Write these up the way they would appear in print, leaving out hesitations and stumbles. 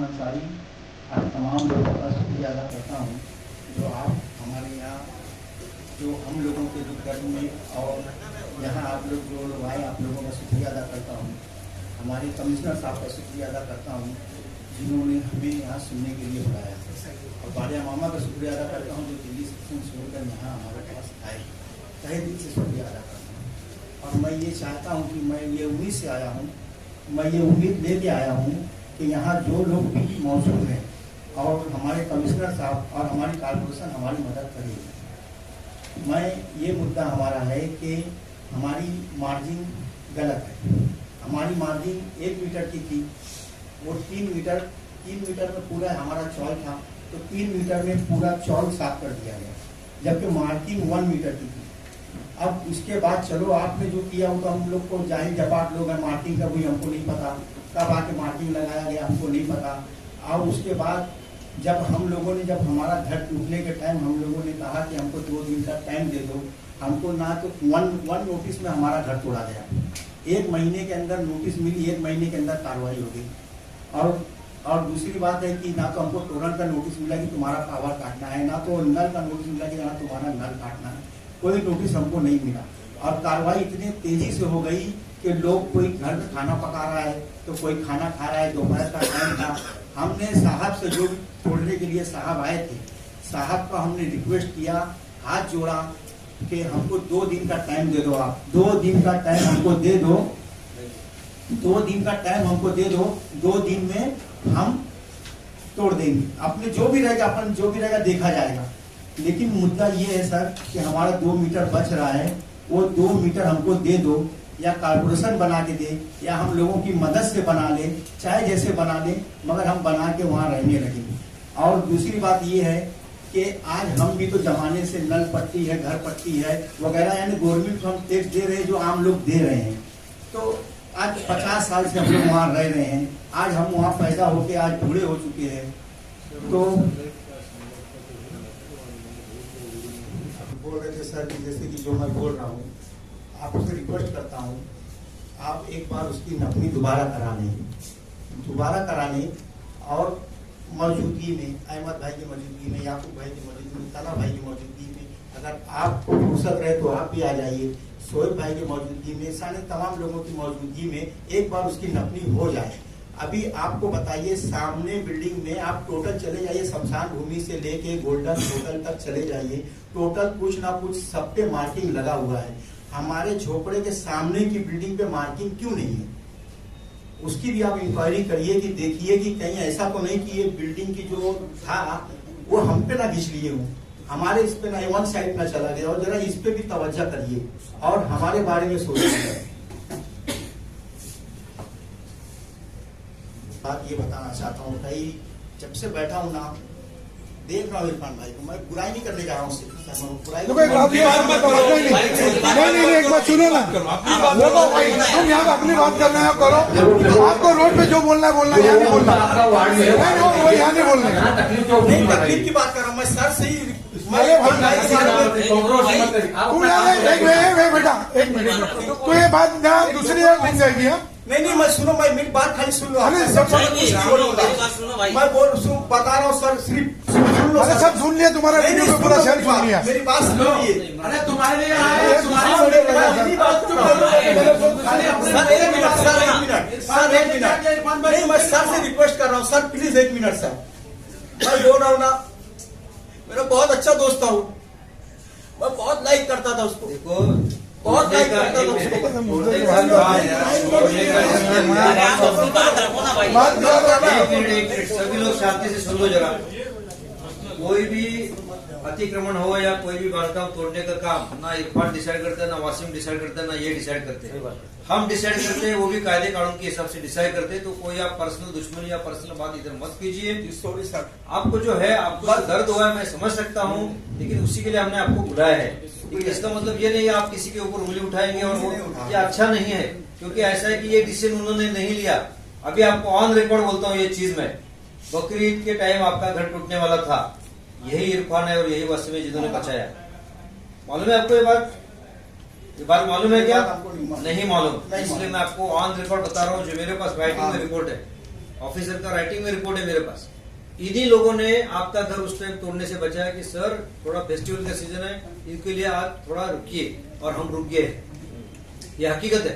नसीम अंसारी आप तमाम लोगों का शुक्रिया अदा करता हूँ जो आप हमारे यहाँ जो हम लोगों के दुख दर्द में और यहाँ आप लोग जो लोग आए आप लोगों का शुक्रिया अदा करता हूँ। हमारे कमिश्नर साहब का शुक्रिया अदा करता हूँ जिन्होंने हमें यहाँ सुनने के लिए बुलाया, और बाड़िया मामा का शुक्रिया अदा करता हूँ जो दिल्ली से छोड़कर यहाँ हमारे पास आए। तहे दिल से शुक्रिया अदा करता हूँ। और मैं ये चाहता हूँ कि मैं ये उम्मीद से आया हूँ, मैं ये उम्मीद लेके आया हूँ कि यहाँ जो लोग भी मौजूद हैं और हमारे कमिश्नर साहब और हमारी कॉर्पोरेशन हमारी मदद करेगी। मैं ये मुद्दा हमारा है कि हमारी मार्जिन गलत है। हमारी मार्जिन 1 मीटर की थी, वो 3 मीटर में पूरा हमारा चौल था, तो 3 मीटर में पूरा चौल साफ कर दिया गया, जबकि मार्जिन 1 मीटर की थी। अब उसके बाद चलो आपने जो किया वो तो हम लोग को जाहिर जपाट लोग हैं, मार्किंग का कोई हमको नहीं पता, कब आके मार्किंग लगाया गया हमको नहीं पता। और उसके बाद जब हम लोगों ने जब हमारा घर टूटने के टाइम हम लोगों ने कहा कि हमको 2 दिन का टाइम दे दो, हमको ना तो वन नोटिस में हमारा घर तोड़ा गया, 1 महीने के अंदर नोटिस मिली, 1 महीने के अंदर कार्रवाई हो गई। और दूसरी बात है कि ना तो हमको तोरण का नोटिस मिला कि तुम्हारा पावर काटना है, ना तो नल का नोटिस मिला कि ना तुम्हारा नल काटना है, कोई नोटिस हमको नहीं मिला। और कार्रवाई इतनी तेजी से हो गई कि लोग कोई घर में खाना पका रहा है तो कोई खाना खा रहा है, दोपहर का टाइम था। हमने साहब से जो तोड़ने के लिए साहब आए थे, साहब का हमने रिक्वेस्ट किया, हाथ जोड़ा कि हमको 2 दिन का टाइम दे दो, आप 2 दिन का टाइम हमको दे दो, 2 दिन का टाइम हमको दे दो, 2 दिन में हम तोड़ देंगे, अपने जो भी रहेगा अपन जो भी रहेगा देखा जाएगा। लेकिन मुद्दा ये है सर कि हमारा 2 मीटर बच रहा है, वो 2 मीटर हमको दे दो, या कॉर्पोरेशन बना के दे या हम लोगों की मदद से बना ले, चाहे जैसे बना ले, मगर हम बना के वहाँ रहने लगेंगे। और दूसरी बात ये है कि आज हम भी तो जमाने से नल पट्टी है, घर पट्टी है वगैरह, यानी गवर्नमेंट हम टैक्स दे रहे हैं जो आम लोग दे रहे हैं। तो आज 50 साल से हम लोग वहाँ रह रहे हैं, आज हम वहाँ पैदा होके आज बूढ़े हो चुके हैं। तो बोल रहे थे सर कि जैसे कि जो मैं बोल रहा हूँ, आपसे रिक्वेस्ट करता हूँ आप एक बार उसकी नकली दोबारा करा लें और मौजूदगी में, अहमद भाई की मौजूदगी में, याकूब भाई की मौजूदगी में, तला भाई की मौजूदगी में, अगर आपको फुर्सत रहे तो आप भी आ जाइए, शोएब भाई की मौजूदगी में, सारे तमाम लोगों की मौजूदगी में एक बार उसकी नकली हो जाए। अभी आपको बताइए, सामने बिल्डिंग में आप टोटल चले जाइए, शमशान भूमि से लेके गोल्डन होटल तक चले जाइए, टोटल कुछ ना कुछ सब पे मार्किंग लगा हुआ है। हमारे झोपड़े के सामने की बिल्डिंग पे मार्किंग क्यों नहीं है, उसकी भी आप इंक्वायरी करिए कि देखिए कि कहीं ऐसा तो नहीं कि ये बिल्डिंग की जो था वो हम पे ना घिस लिए हूँ, हमारे इस पे ना वन साइड ना चला गया, और जरा इस पे भी तवज्जो करिए और हमारे बारे में सोचिए। बात ये बताना चाहता हूँ भाई, जब से बैठा हूँ ना देख रहा हूँ इरफान भाई को, मैं बुराई नहीं करने जा रहा हूँ, एक बात सुनो ना, वो तो तुम यहाँ पे अपनी बात कर रहे हो करो, आपको रोड पे जो बोलना है बोलना, यहाँ नहीं बोलना, वो यहाँ नहीं बोलना। तकलीफ की बात कर रहा हूँ मैं सर से ही, बेटा 1 मिनट, तो ये बात दूसरी बन जाएगी। नहीं मैं सुनो, मैं मेरी बात खाली सुन लो, मैं बता रहा हूँ सर, सिर्फ सुन लो, सब सुन लिया, तुम्हारा वीडियो पूरा शहर सुन लिया, मेरी बात सुनिए। अरे तुम्हारे लिए सर 1 मिनट, नहीं मैं सर से रिक्वेस्ट कर रहा हूँ, सर प्लीज 1 मिनट सर, मैं बोल रहा हूँ ना, मेरा बहुत अच्छा दोस्त था, मैं बहुत लाइक करता था उसको, देखो बहुत लाइक करता था उसको। सभी लोग शांति से सुन लो जरा। कोई भी अतिक्रमण हो या कोई भी बांधकाम तोड़ने का काम ना इरफान डिसाइड करता है, ना वासिम डिसाइड करता है, ना ये डिसाइड करते हैं, हम डिसाइड करते हैं, वो भी कायदे कानून के हिसाब से डिसाइड करते हैं। तो कोई आप पर्सनल दुश्मनी या पर्सनल बात इधर मत कीजिए। आपको जो है, आपको दर्द हुआ है मैं समझ सकता हूँ, लेकिन उसी के लिए हमने आपको बुलाया है। इसका मतलब ये नहीं आप किसी के ऊपर उंगली उठाएंगे और वो ये अच्छा नहीं है, क्योंकि ऐसा है कि ये डिसीजन उन्होंने नहीं लिया। अभी आपको ऑन रिकॉर्ड बोलता हूँ ये चीज में, बकरीद के टाइम आपका घर टूटने वाला था, यही इरफान है और यही वसीम है जिन्होंने बचाया। मालूम है आपको ये बात मालूम है क्या? नहीं मालूम, इसलिए मैं आपको ऑन रिकॉर्ड बता रहा हूँ, जो मेरे पास राइटिंग में रिपोर्ट है। ऑफिसर का राइटिंग में रिपोर्ट है मेरे पास। इन्हीं लोगों ने आपका घर उस टाइम तोड़ने से बचाया कि सर थोड़ा फेस्टिवल का सीजन है, इनके लिए आज थोड़ा रुकिए, और हम रुक गए। ये हकीकत है,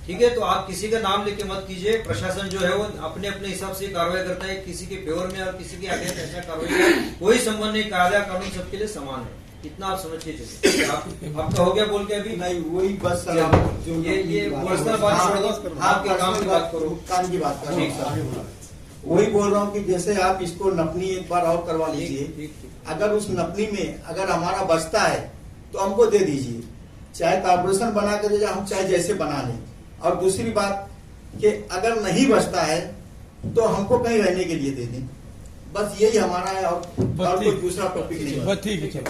ठीक है। तो आप किसी का नाम लेके मत कीजिए। प्रशासन जो है वो अपने अपने हिसाब से कार्रवाई करता है, किसी के फेवर में और किसी के अगेंस्ट ऐसा कार्रवाई का कोई संबंध नहीं। कायदा कानून सबके लिए समान है, इतना आप समझ के चलिए। आपका हो गया बोल के अभी नहीं, वही बस ये पर्सनल बात छोड़ दो, आपके काम की बात करो, काम की बात करो। वही बोल रहा हूँ कि जैसे आप इसको नपनी एक बार और करवा लीजिए। अगर उस नपनी में अगर हमारा बचता है तो हमको दे दीजिए, चाहे कॉर्पोरेशन बना कर दे, हम चाहे जैसे बना लें। और दूसरी बात कि अगर नहीं बचता है तो हमको कहीं रहने के लिए दे दें, बस यही हमारा है। और कोई दूसरा टॉपिक नहीं है। ठीक है।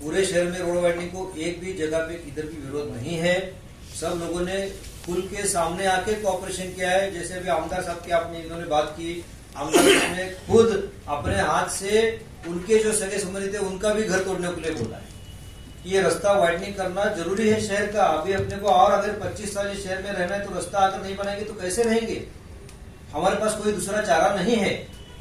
पूरे शहर में रोड वाइडनिंग को एक भी जगह पे इधर भी विरोध नहीं है। सब लोगों ने पुल के सामने आके कोऑपरेशन किया है। जैसे अभी आमदार साहब की आपने इन्होंने बात की, आमदार साहब ने खुद अपने हाथ से उनके जो सगे संबंधी थे उनका भी घर तोड़ने के लिए बोला है कि ये रास्ता वाइडनिंग करना जरूरी है शहर का। अभी अपने को और अगर 25 साल इस शहर में रहना है तो रास्ता अगर नहीं बनाएंगे तो कैसे रहेंगे? हमारे पास कोई दूसरा चारा नहीं है।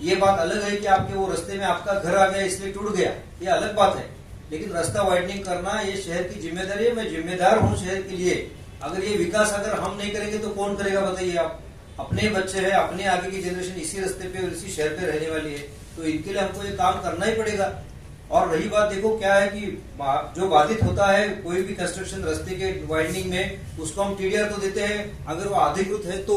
ये बात अलग है कि आपके वो रास्ते में आपका घर आ गया इसलिए टूट गया, ये अलग बात है। लेकिन रास्ता वाइडनिंग करना ये शहर की जिम्मेदारी है। मैं जिम्मेदार हूँ शहर के लिए। अगर ये विकास अगर हम नहीं करेंगे तो कौन करेगा बताइए आप? अपने बच्चे हैं, अपने आगे की जनरेशन इसी रास्ते पे और इसी शहर पे रहने वाली है, तो इनके लिए हमको ये काम करना ही पड़ेगा। और रही बात, देखो क्या है कि जो बाधित होता है कोई भी कंस्ट्रक्शन रास्ते के वाइडनिंग में, उसको हम टीडीआर तो देते हैं। अगर वो अधिकृत है तो,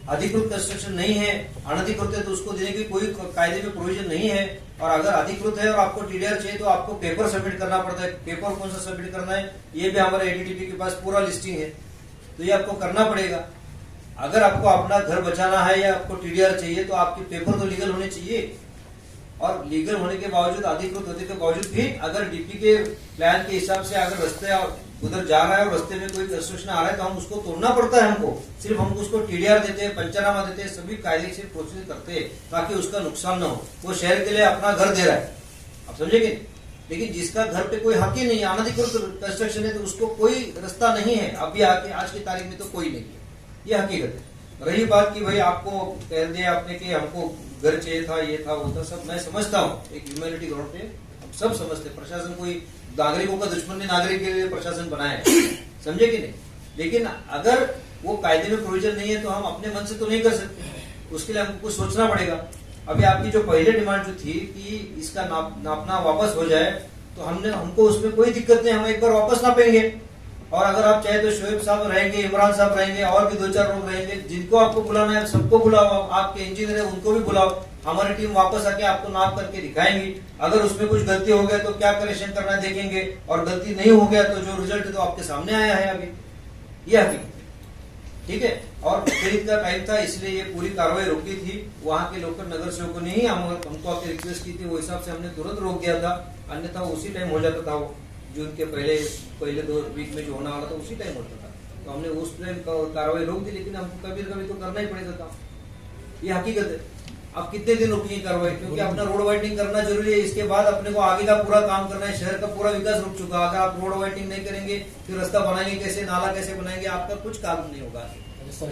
अधिकृत कंस्ट्रक्शन नहीं है, अनधिकृत है तो उसको देने की कोई कायदे में प्रोविजन नहीं है। और अगर अधिकृत है और आपको टीडीआर चाहिए तो आपको पेपर सबमिट करना पड़ता है। पेपर कौन सा सबमिट करना है ये भी हमारे एडीटीपी के पास पूरा लिस्टिंग है, तो ये आपको करना पड़ेगा। अगर आपको अपना घर बचाना है या आपको टीडीआर चाहिए तो आपके पेपर तो लीगल होने चाहिए। और लीगल होने के बावजूद, अधिकृत होने के बावजूद भी अगर डीपी के प्लान के हिसाब से अगर रास्ते उधर जा रहा है और रास्ते में कोई कंस्ट्रक्शन आ रहा है तो हम उसको तोड़ना पड़ता है। हमको सिर्फ हम उसको टीडीआर देते हैं, पंचनामा देते हैं, सभी कायदेशीर प्रोसीजर करते हैं ताकि उसका नुकसान न हो। वो शहर के लिए अपना घर दे रहा है, आप समझेंगे। लेकिन जिसका घर पे कोई हक ही नहीं है, अनधिकृत कंस्ट्रक्शन है, तो उसको कोई रास्ता नहीं है। अभी आके आज की तारीख में तो कोई नहीं है, ये हकीकत है। रही बात कि भाई आपको कह दिया आपने कि हमको घर चाहिए था, ये था, वो था, सब मैं समझता हूँ। एक ह्यूमैनिटी ग्राउंड पे हम सब समझते हैं। प्रशासन कोई नागरिकों का दुश्मन नहीं, नागरिक के लिए प्रशासन बनाया है, समझे कि नहीं। लेकिन अगर वो कायदे में प्रोविजन नहीं है तो हम अपने मन से तो नहीं कर सकते, उसके लिए हमको कुछ सोचना पड़ेगा। अभी आपकी जो पहले डिमांड जो थी कि इसका नापना वापस हो जाए, तो हमको उसमें कोई दिक्कत नहीं, हम एक बार वापस नापेंगे। और अगर आप चाहे तो शोएब साहब रहेंगे, इमरान साहब रहेंगे, और भी 2-4 लोग रहेंगे, जिनको आपको बुलाना है सबको बुलाओ। आपके इंजीनियर है उनको भी बुलाओ, हमारी टीम वापस आके आपको नाप करके दिखाएंगी। अगर उसमें कुछ गलती हो गया तो क्या करेक्शन करना है देखेंगे, और गलती नहीं हो गया तो जो रिजल्ट है तो आपके सामने आया है अभी, ये हकीकत, ठीक है। और खरीद का टाइम था इसलिए ये पूरी कार्रवाई रोकी थी। वहाँ के लोकल नगर सेवकों ने ही हमको आपकी रिक्वेस्ट की थी, वो हिसाब से हमने तुरंत रोक दिया था, अन्यथा उसी टाइम हो जाता था। वो जून के पहले 2 वीक में जो होना वाला था उसी टाइम होता था, तो हमने उस टाइम कार्रवाई रोक दी। लेकिन हमको कभी कभी तो करना ही पड़ेगा काम, ये हकीकत है। अब कितने दिन रुकी कार्रवाई, क्योंकि अपना रोड वाइडनिंग करना जरूरी है। इसके बाद अपने को आगे का पूरा काम करना है। शहर का पूरा विकास रुक चुका। अगर आप रोड वाइडनिंग नहीं करेंगे फिर रास्ता बनाएंगे कैसे, नाला कैसे बनाएंगे, आपका कुछ काम नहीं होगा। सर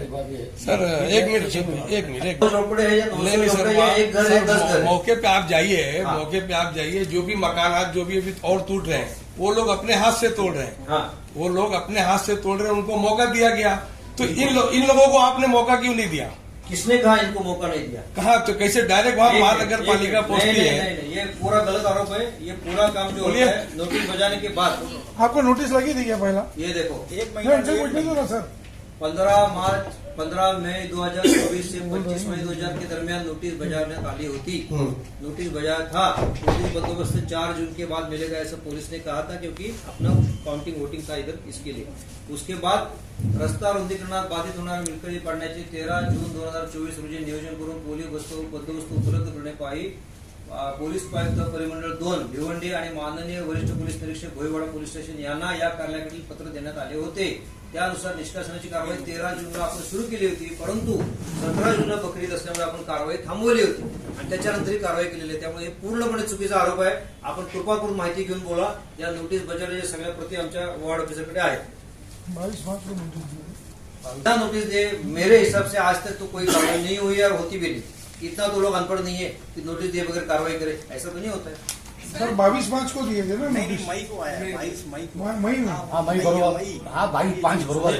एक मिनट झोपड़े है या 200 झोपड़े या एक घर है 10 घर। मौके पे आप जाइए, मौके पे आप जाइए। जो भी मकानात जो भी अभी और टूट रहे हैं वो लोग अपने हाथ से तोड़ रहे हैं। हाँ, वो लोग अपने हाथ से तोड़ रहे हैं, उनको मौका दिया गया। तो इन लोगों को आपने मौका क्यों नहीं दिया? किसने कहा इनको मौका नहीं दिया? कहा तो कैसे डायरेक्ट वहाँ महानगर पालिका पहुंचती है? नहीं, ये पूरा गलत आरोप है। ये पूरा काम जो होता है नोटिस बजाने के बाद। आपको नोटिस लगी थी क्या पहला? ये देखो, 1 महीना सर 15 मई 2024 से 25 मई 2000 के दरमियान नोटिस बाजार में खाली होती। नोटिस बाजार था, पुलिस बंदोबस्त 4 जून के बाद मिलेगा ऐसा पुलिस ने कहा था, क्योंकि अपना काउंटिंग वोटिंग था इधर, इसके लिए। उसके बाद रस्ता रुंदीकरणात बाधित होणाऱ्या मिळकती पाडण्याची 13 जून 2024 रोजी नियोजन करून पोलीस बंदोबस्त उपलब्ध करण्यात आई। पोलीस आयुक्त परिमंडळ 2 भिवंडी आणि माननीय वरिष्ठ पोलीस निरीक्षक भोईवाडा पोलीस स्टेशन यांना या कार्यालयाकडील पत्र देण्यात आले होते। त्यानुसार निष्कासनाची कारवाई 13 जूनला आपण सुरू केली होती, परंतु 17 जूनला बकरीद असल्यामुळे आपण कारवाई थांबवली होती आणि त्याच्यानंतर ही कारवाई केलेली आहे। त्यामुळे पूर्णपणे चुकीचा आरोप आहे। आपण कृपा करून माहिती घेऊन बोला। या नोटीस बजावण्याच्या सगळ्या प्रती आमच्या वॉर्ड ऑफिसरकडे आहेत। 22 मार्च को नोटिस दिया। इतना नोटिस दे, मेरे हिसाब से आज तक तो कोई कार्रवाई नहीं हुई और होती भी नहीं। इतना तो लोग अनपढ़ नहीं है कि नोटिस दिए बगैर कार्रवाई करे, ऐसा तो नहीं होता है। सर 22 मार्च को दिए थे ना नोटिस। मई को आया, 22 मई को। मई में हाँ मई बरोबर, हाँ 22 5 बरोबर.